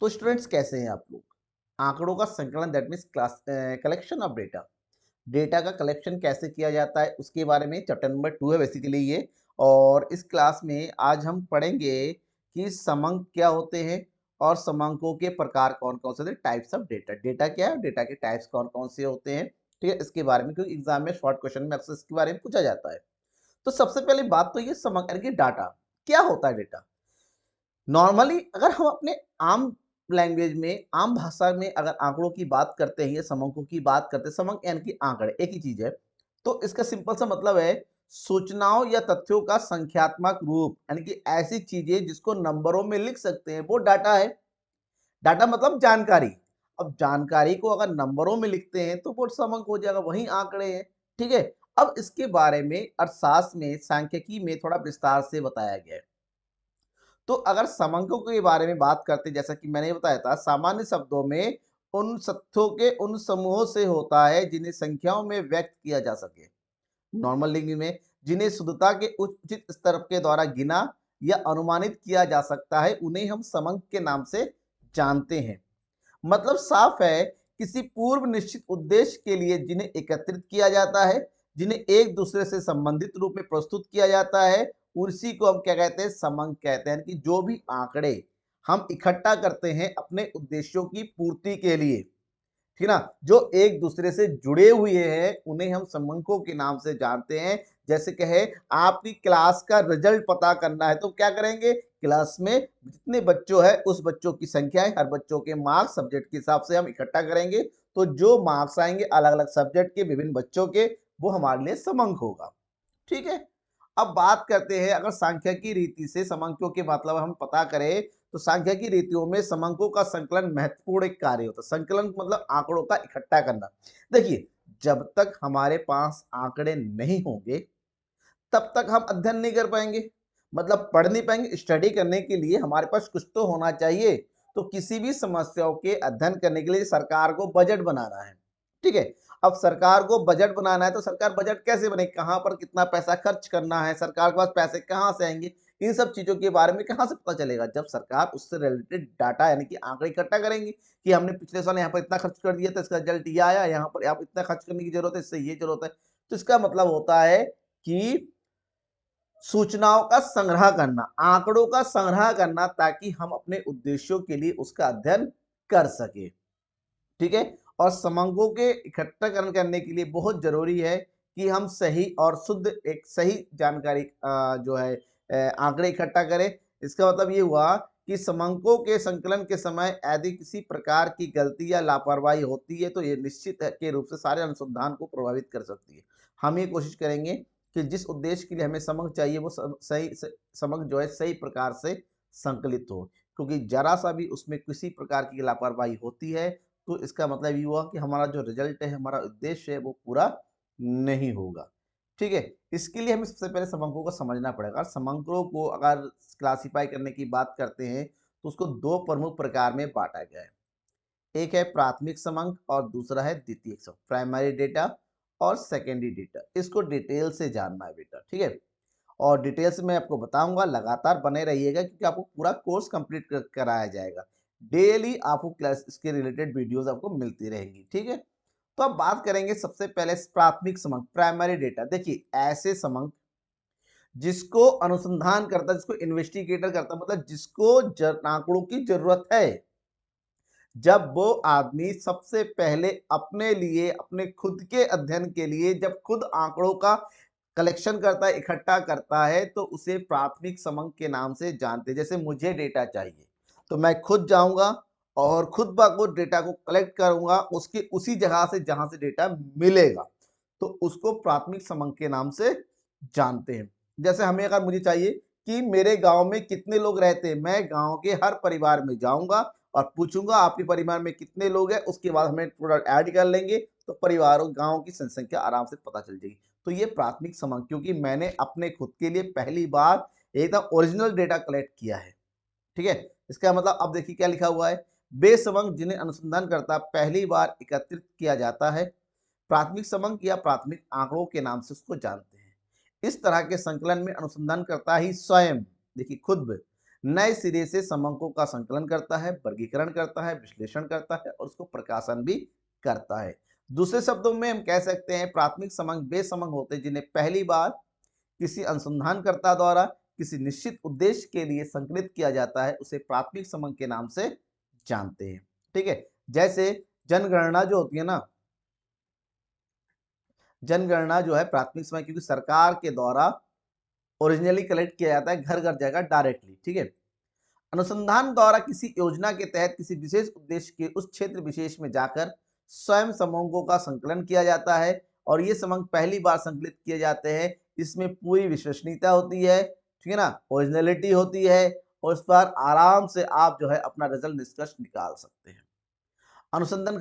तो स्टूडेंट्स कैसे हैं आप लोग? आंकड़ों का संकलन that means class collection of data. Data का कलेक्शन कैसे किया जाता है उसके बारे में चैप्टर नंबर 2 है बेसिकली ये। और इस क्लास में आज हम पढ़ेंगे कि समंक क्या होते हैं और समंकों के प्रकार कौन-कौन से होते हैं, टाइप्स ऑफ डेटा। डेटा क्या है? डेटा के टाइप्स कौन-कौन से होते हैं, ठीक है? इसके बारे में क्योंकि एग्जाम में शॉर्ट क्वेश्चन में अक्सर इसके बारे में पूछा जाता है। तो सबसे पहली बात तो ये समंक यानी कि डाटा। क्या होता है डेटा? नॉर्मली अगर हम अपने आम लैंग्वेज में, आम भाषा में अगर आंकड़ों की बात करते हैं या समंकों की बात करते हैं, समंक यानी कि आंकड़े एक ही चीज है। तो इसका सिंपल सा मतलब है सूचनाओं या तथ्यों का संख्यात्मक रूप, यानी कि ऐसी चीजें जिसको नंबरों में लिख सकते हैं वो डाटा है। डाटा मतलब जानकारी। अब जानकारी को अगर नंबरों में लिखते हैं तो वो समंक हो जाएगा, वही आंकड़े हैं। ठीक है। अब इसके बारे में अर्थशास्त्र में, सांख्यिकी में थोड़ा विस्तार से बताया गया है। तो अगर समंकों के बारे में बात करते हैं, जैसा कि मैंने बताया था, सामान्य शब्दों में उन तथ्यों के उन समूहों से होता है जिन्हें संख्याओं में व्यक्त किया जा सके। नॉर्मल लैंग्वेज में जिन्हें शुद्धता के उचित स्तर के द्वारा गिना या अनुमानित किया जा सकता है, उन्हें हम समंक के नाम से जानते हैं। मतलब साफ है, किसी पूर्व निश्चित उद्देश्य के लिए जिन्हें एकत्रित किया जाता है, जिन्हें एक दूसरे से संबंधित रूप में प्रस्तुत किया जाता है, उसी को हम क्या कहते हैं? समंक कहते हैं। कि जो भी आंकड़े हम इकट्ठा करते हैं अपने उद्देश्यों की पूर्ति के लिए, ठीक ना, जो एक दूसरे से जुड़े हुए हैं, उन्हें हम समंकों के नाम से जानते हैं। जैसे कहे आपकी क्लास का रिजल्ट पता करना है तो क्या करेंगे? क्लास में जितने बच्चों है उस बच्चों की संख्या है, हर बच्चों के मार्क्स सब्जेक्ट के हिसाब से हम इकट्ठा करेंगे। तो जो मार्क्स आएंगे अलग अलग सब्जेक्ट के विभिन्न बच्चों के, वो हमारे लिए समंक होगा। ठीक है। अब बात करते हैं, अगर सांख्यिकी रीति से समंकों के मतलब हम पता करें तो सांख्यिकी रीतियों में समंकों का संकलन महत्वपूर्ण एक कार्य होता है। संकलन मतलब आंकड़ों का इकट्ठा करना। देखिए, जब तक हमारे पास आंकड़े नहीं होंगे तब तक हम अध्ययन नहीं कर पाएंगे, मतलब पढ़ नहीं पाएंगे। स्टडी करने के लिए हमारे पास कुछ तो होना चाहिए। तो किसी भी समस्याओं के अध्ययन करने के लिए सरकार को बजट बनाना है। ठीक है। अब सरकार को बजट बनाना है तो सरकार बजट कैसे बने, कहां पर कितना पैसा खर्च करना है, सरकार के पास पैसे कहां से आएंगे, इन सब चीजों के बारे में कहां से पता चलेगा? जब सरकार उससे रिलेटेड डाटा यानी कि आंकड़े इकट्ठा करेंगे कि हमने पिछले साल यहाँ पर इतना खर्च कर दिया था, इसका रिजल्ट ये आया, यहाँ पर आप इतना खर्च करने की जरूरत है, इससे ये जरूरत है। तो इसका मतलब होता है कि सूचनाओं का संग्रह करना, आंकड़ों का संग्रह करना, ताकि हम अपने उद्देश्यों के लिए उसका अध्ययन कर सके। ठीक है। और समंकों के इकट्ठाकरण करने के लिए बहुत जरूरी है कि हम सही और शुद्ध एक सही जानकारी जो है आंकड़े इकट्ठा करें। इसका मतलब ये हुआ कि समंकों के संकलन के समय यदि किसी प्रकार की गलती या लापरवाही होती है तो ये निश्चित है के रूप से सारे अनुसंधान को प्रभावित कर सकती है। हम ये कोशिश करेंगे कि जिस उद्देश्य के लिए हमें समंक चाहिए वो समंक जो है सही प्रकार से संकलित हो, क्योंकि जरा सा भी उसमें किसी प्रकार की लापरवाही होती है तो इसका मतलब ये हुआ कि हमारा जो रिजल्ट है, हमारा उद्देश्य है, वो पूरा नहीं होगा। ठीक है। इसके लिए हमें सबसे पहले समंकों को समझना पड़ेगा। और समंकों को अगर क्लासिफाई करने की बात करते हैं तो उसको दो प्रमुख प्रकार में बांटा गया है। एक है प्राथमिक समंक और दूसरा है द्वितीयक समंक, प्राइमरी डेटा और सेकेंडरी डेटा। इसको डिटेल से जानना है बेटा। ठीक है। और डिटेल से मैं आपको बताऊंगा, लगातार बने रहिएगा क्योंकि आपको पूरा कोर्स कंप्लीट कराया जाएगा। डेली आपको क्लास इसके रिलेटेड वीडियोस आपको मिलती रहेंगी। ठीक है। तो अब बात करेंगे सबसे पहले प्राथमिक समंक, प्राइमरी डेटा। देखिए, ऐसे समंक जिसको अनुसंधान करता, जिसको इन्वेस्टिगेटर करता, मतलब जिसको आंकड़ों की जरूरत है, जब वो आदमी सबसे पहले अपने लिए, अपने खुद के अध्ययन के लिए जब खुद आंकड़ों का कलेक्शन करता है, इकट्ठा करता है, तो उसे प्राथमिक समंक के नाम से जानते हैं। जैसे मुझे डेटा चाहिए तो मैं खुद जाऊंगा और खुद ब खुद डेटा को कलेक्ट करूंगा उसकी उसी जगह से जहां से डेटा मिलेगा, तो उसको प्राथमिक समंक के नाम से जानते हैं। जैसे हमें अगर मुझे चाहिए कि मेरे गांव में कितने लोग रहते हैं, मैं गांव के हर परिवार में जाऊंगा और पूछूंगा आपके परिवार में कितने लोग हैं, उसके बाद हमें थोड़ा ऐड कर लेंगे तो परिवारों गांव की जनसंख्या आराम से पता चल जाएगी। तो ये प्राथमिक समंक, क्योंकि मैंने अपने खुद के लिए पहली बार एकदम ओरिजिनल डेटा कलेक्ट किया है। ठीक है। इसका मतलब अब देखिए क्या लिखा हुआ है, वे समंक जिन्हें अनुसंधान करता पहली बार एकत्रित किया जाता है, प्राथमिक समंक या प्राथमिक आंकड़ों के नाम से उसको जानते हैं। इस तरह के संकलन में अनुसंधान करता ही स्वयं, देखिए खुद नए सिरे से समंकों का संकलन करता है, वर्गीकरण करता है, विश्लेषण करता है और उसको प्रकाशन भी करता है। दूसरे शब्दों में हम कह सकते हैं प्राथमिक समंक वे समंक होते हैं जिन्हें पहली बार किसी अनुसंधानकर्ता द्वारा किसी निश्चित उद्देश्य के लिए संकलित किया जाता है, उसे प्राथमिक समंक के नाम से जानते हैं। ठीक है, जैसे जनगणना जो होती है ना, जनगणना जो है प्राथमिक समंक, क्योंकि सरकार के द्वारा ओरिजिनली कलेक्ट किया जाता है, घर घर जाएगा डायरेक्टली। ठीक है, अनुसंधान द्वारा किसी योजना के तहत किसी विशेष उद्देश्य के उस क्षेत्र विशेष में जाकर स्वयं समूहों का संकलन किया जाता है और ये समूह पहली बार संकलित किए जाते हैं। इसमें पूरी विश्वसनीयता होती है, ठीक है ना, ओरिजिनलिटी होती है और इस पर आराम से आप जो है अपना रिजल्ट निष्कर्ष निकाल सकते हैं। अनुसंधान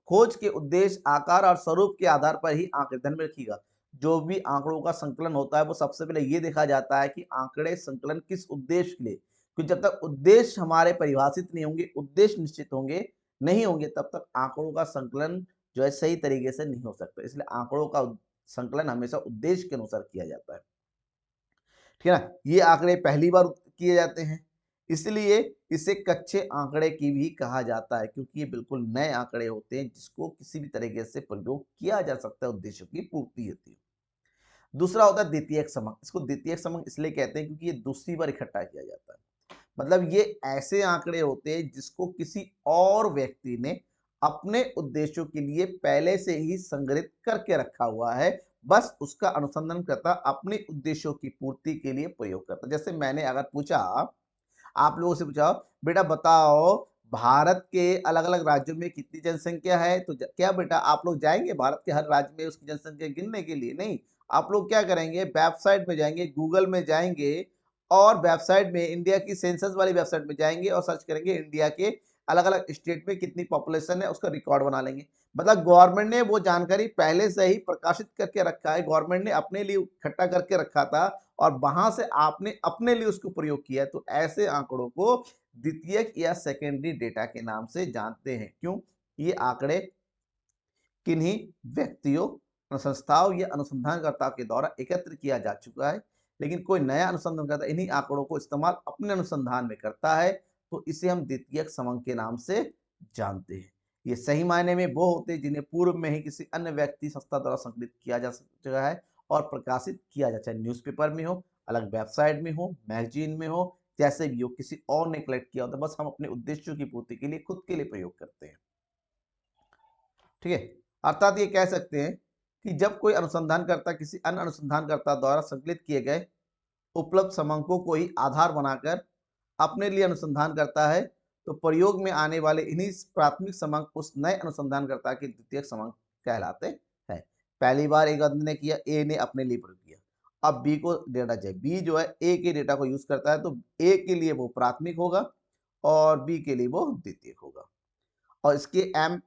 खोज के उद्देश्य, आकार और स्वरूप के आधार पर ही आंकड़े ध्यान में रखिएगा। जो भी आंकड़ों का संकलन होता है वो सबसे पहले ये देखा जाता है कि आंकड़े संकलन किस उद्देश्य के लिए, क्योंकि जब तक उद्देश्य हमारे परिभाषित नहीं होंगे, उद्देश्य निश्चित होंगे नहीं होंगे, तब तक आंकड़ों का संकलन जो है सही तरीके से नहीं हो सकता। इसलिए आंकड़ों का संकलन हमेशा उद्देश्य के अनुसार किया जाता है। ठीक है ना, ये आंकड़े पहली बार किए जाते हैं, इसलिए इसे कच्चे आंकड़े की भी कहा जाता है, क्योंकि ये बिल्कुल नए आंकड़े होते हैं जिसको किसी भी तरीके से प्रयोग किया जा सकता है, उद्देश्यों की पूर्ति हेतु। दूसरा होता है द्वितीयक समंक। इसको द्वितीयक समंक इसलिए कहते हैं क्योंकि ये दूसरी बार इकट्ठा किया जाता है। मतलब ये ऐसे आंकड़े होते हैं जिसको किसी और व्यक्ति ने अपने उद्देश्यों के लिए पहले से ही संग्रहित करके रखा हुआ है, बस उसका अनुसंधान करता अपने उद्देश्यों की पूर्ति के लिए प्रयोग करता। जैसे मैंने अगर पूछा, आप लोगों से पूछा, बेटा बताओ भारत के अलग अलग राज्यों में कितनी जनसंख्या है, तो क्या बेटा आप लोग जाएंगे भारत के हर राज्य में उसकी जनसंख्या गिनने के लिए? नहीं, आप लोग क्या करेंगे, वेबसाइट में जाएंगे, गूगल में जाएंगे और वेबसाइट में इंडिया की सेंसस वाली वेबसाइट में जाएंगे और सर्च करेंगे इंडिया के अलग अलग स्टेट में कितनी पॉपुलेशन है, उसका रिकॉर्ड बना लेंगे। मतलब गवर्नमेंट ने वो जानकारी पहले से ही प्रकाशित करके रखा है, गवर्नमेंट ने अपने लिए इकट्ठा करके रखा था और वहां से आपने अपने लिए उसको प्रयोग किया है। तो ऐसे आंकड़ों को द्वितीयक या सेकेंडरी डेटा के नाम से जानते हैं। क्यों? ये आंकड़े किन्हीं व्यक्तियों, संस्थाओं या अनुसंधानकर्ताओं के द्वारा एकत्र किया जा चुका है, लेकिन कोई नया अनुसंधानकर्ता इन्हीं आंकड़ों को इस्तेमाल अपने अनुसंधान में करता है, तो इसे हम द्वितीयक समंक के नाम से जानते हैं। ये सही मायने में वो होते हैं जिन्हें पूर्व में ही किसी अन्य व्यक्ति, संस्था द्वारा संकलित किया जा चुका है और प्रकाशित किया जा, चाहे न्यूज़पेपर में हो, अलग वेबसाइट में हो, मैगजीन में हो, जैसे भी हो, किसी और ने कलेक्ट किया होता है, बस हम अपने उद्देश्यों की पूर्ति के लिए खुद के लिए प्रयोग करते हैं। ठीक है, अर्थात ये कह सकते हैं कि जब कोई अनुसंधानकर्ता किसी अन्य अनुसंधानकर्ता द्वारा संकलित किए गए उपलब्ध समंकों को ही आधार बनाकर अपने लिए अनुसंधान करता है, तो प्रयोग में आने वाले इन्हीं प्राथमिक समंक उस नए अनुसंधानकर्ता के द्वितीयक समंक कहलाते हैं। पहली बार एक आदमी ने किया, ए ने अपने लिए प्रयोग किया, अब बी को डेटा चाहिए, बी जो है ए के डेटा को यूज करता है, तो ए के लिए वो प्राथमिक होगा और बी के लिए वो द्वितीयक होगा। और इसके एम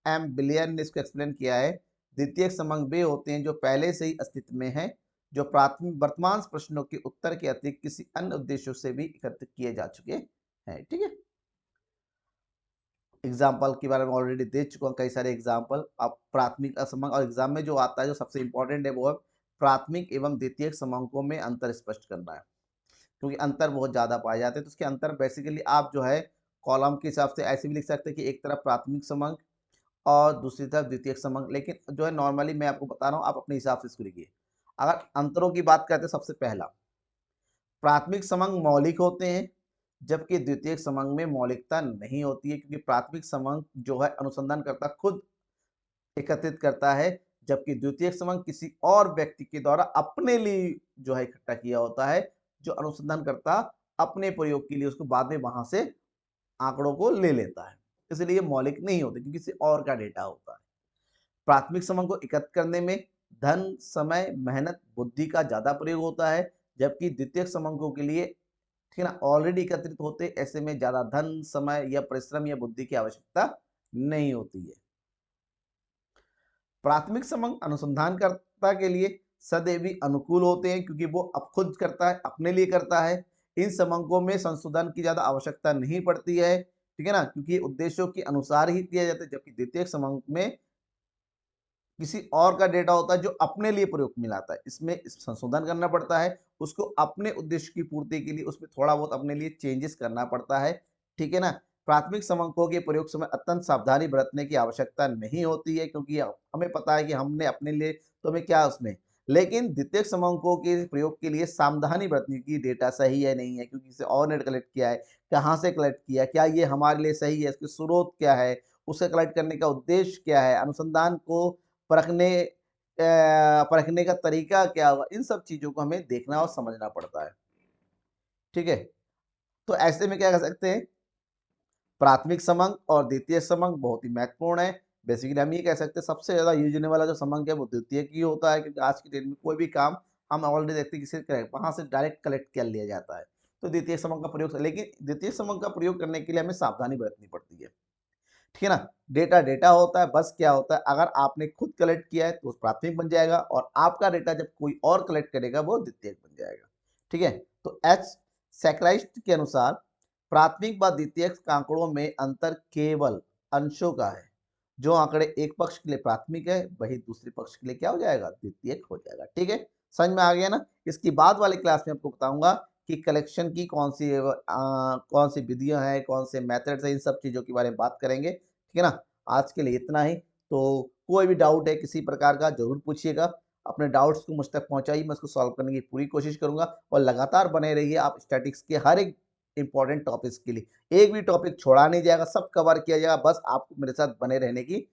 एम बिलियन ने इसको एक्सप्लेन किया है, द्वितीयक समंक वे होते हैं जो पहले से ही अस्तित्व में है, जो प्राथमिक वर्तमान प्रश्नों के उत्तर के अतिरिक्त किसी अन्य उद्देश्यों से भी एकत्रित किए जा चुके हैं। ठीक है, एग्जाम्पल के बारे में ऑलरेडी दे चुका हूँ, कई सारे एग्जाम्पल। अब प्राथमिक असमंक और एग्जाम में जो आता है जो सबसे इंपॉर्टेंट है वो है प्राथमिक एवं द्वितीयक समंकों में अंतर स्पष्ट करना है, क्योंकि अंतर बहुत ज्यादा पाए जाते हैं। तो उसके अंतर बेसिकली आप जो है कॉलम के हिसाब से ऐसे भी लिख सकते हैं कि एक तरफ प्राथमिक समंक और दूसरी तरफ द्वितीयक समंक, लेकिन जो है नॉर्मली मैं आपको बता रहा हूँ, आप अपने हिसाब से इसको लिखिए। अगर अंतरों की बात करते हैं, सबसे पहला, प्राथमिक समंक मौलिक होते हैं जबकि द्वितीयक समंक में मौलिकता नहीं होती है, क्योंकि प्राथमिक समंक जो है अनुसंधानकर्ता खुद एकत्रित करता है, जबकि द्वितीयक समंक किसी और व्यक्ति के द्वारा अपने लिए जो है इकट्ठा किया होता है, जो अनुसंधानकर्ता अपने प्रयोग के लिए उसको बाद में वहां से आंकड़ों को ले लेता है। इसलिए मौलिक नहीं होते क्योंकि किसी और का डेटा होता है। प्राथमिक समंक को एकत्र करने में धन, समय, मेहनत, बुद्धि का ज्यादा प्रयोग होता है, जबकि द्वितीयक समंकों के लिए, ठीक है ना, ऑलरेडी एकत्रित होते, ऐसे में ज्यादा धन, समय या परिश्रम या बुद्धि की आवश्यकता नहीं होती है। प्राथमिक समंक अनुसंधानकर्ता के लिए सदैव ही अनुकूल होते हैं, क्योंकि वो अब खुद करता है, अपने लिए करता है। इन समंकों में संशोधन की ज्यादा आवश्यकता नहीं पड़ती है, ठीक है ना, क्योंकि उद्देश्यों के अनुसार ही किया जाता है, जबकि द्वितीयक समंक में किसी और का डेटा होता है जो अपने लिए प्रयोग में लाता है। इसमें संशोधन करना पड़ता है, उसको अपने उद्देश्य की पूर्ति के लिए उसमें थोड़ा बहुत अपने लिए चेंजेस करना पड़ता है, ठीक है ना? प्राथमिक समंको के प्रयोग समय अत्यंत सावधानी बरतने की आवश्यकता नहीं होती है क्योंकि हमें पता है कि हमने अपने लिए तो हमें क्या उसमें लेकिन द्वितीयक समंकों के प्रयोग के लिए सावधानी बरतने की डेटा सही है, नहीं है क्योंकि किसी और ने कलेक्ट किया है, कहाँ से कलेक्ट किया, क्या ये हमारे लिए सही है, इसके स्रोत क्या है, उसे कलेक्ट करने का उद्देश्य क्या है, अनुसंधान को परखने का तरीका क्या होगा, इन सब चीज़ों को हमें देखना और समझना पड़ता है। ठीक है? तो ऐसे में क्या कर सकते हैं, प्राथमिक समंक और द्वितीय समंक बहुत ही महत्वपूर्ण है। बेसिकली हम ये कह सकते हैं सबसे ज़्यादा यूज़ होने वाला जो समंक है वो द्वितीयक ही होता है क्योंकि आज की डेट में कोई भी काम हम ऑलरेडी देखते हैं किसी से वहाँ से डायरेक्ट कलेक्ट कर लिया जाता है। तो द्वितीयक समंक का प्रयोग लेकिन द्वितीयक समंक का प्रयोग करने के लिए हमें सावधानी बरतनी पड़ती है। ठीक है ना? डेटा डेटा होता है, बस क्या होता है अगर आपने खुद कलेक्ट किया है तो वो प्राथमिक बन जाएगा और आपका डेटा जब कोई और कलेक्ट करेगा वो द्वितीयक बन जाएगा। ठीक है? तो एच सैकराइस्ट के अनुसार प्राथमिक व द्वितीयक आंकड़ों में अंतर केवल अंशों का है। जो आंकड़े एक पक्ष के लिए प्राथमिक है, वही दूसरे पक्ष के लिए क्या हो जाएगा? द्वितीयक हो जाएगा। ठीक है? समझ में आ गया ना? इसकी बाद वाली क्लास में आपको बताऊँगा कि कलेक्शन की कौन सी विधियाँ हैं, कौन से मेथड्स हैं, इन सब चीज़ों के बारे में बात करेंगे। ठीक है ना? आज के लिए इतना ही। तो कोई भी डाउट है किसी प्रकार का ज़रूर पूछिएगा। अपने डाउट्स को मुझ तक पहुँचाइए, मैं उसको सॉल्व करने की पूरी कोशिश करूँगा और लगातार बने रहिए आप स्टैटिक्स के हर एक इम्पोर्टेंट टॉपिक्स के लिए। एक भी टॉपिक छोड़ा नहीं जाएगा, सब कवर किया जाएगा, बस आपको मेरे साथ बने रहने की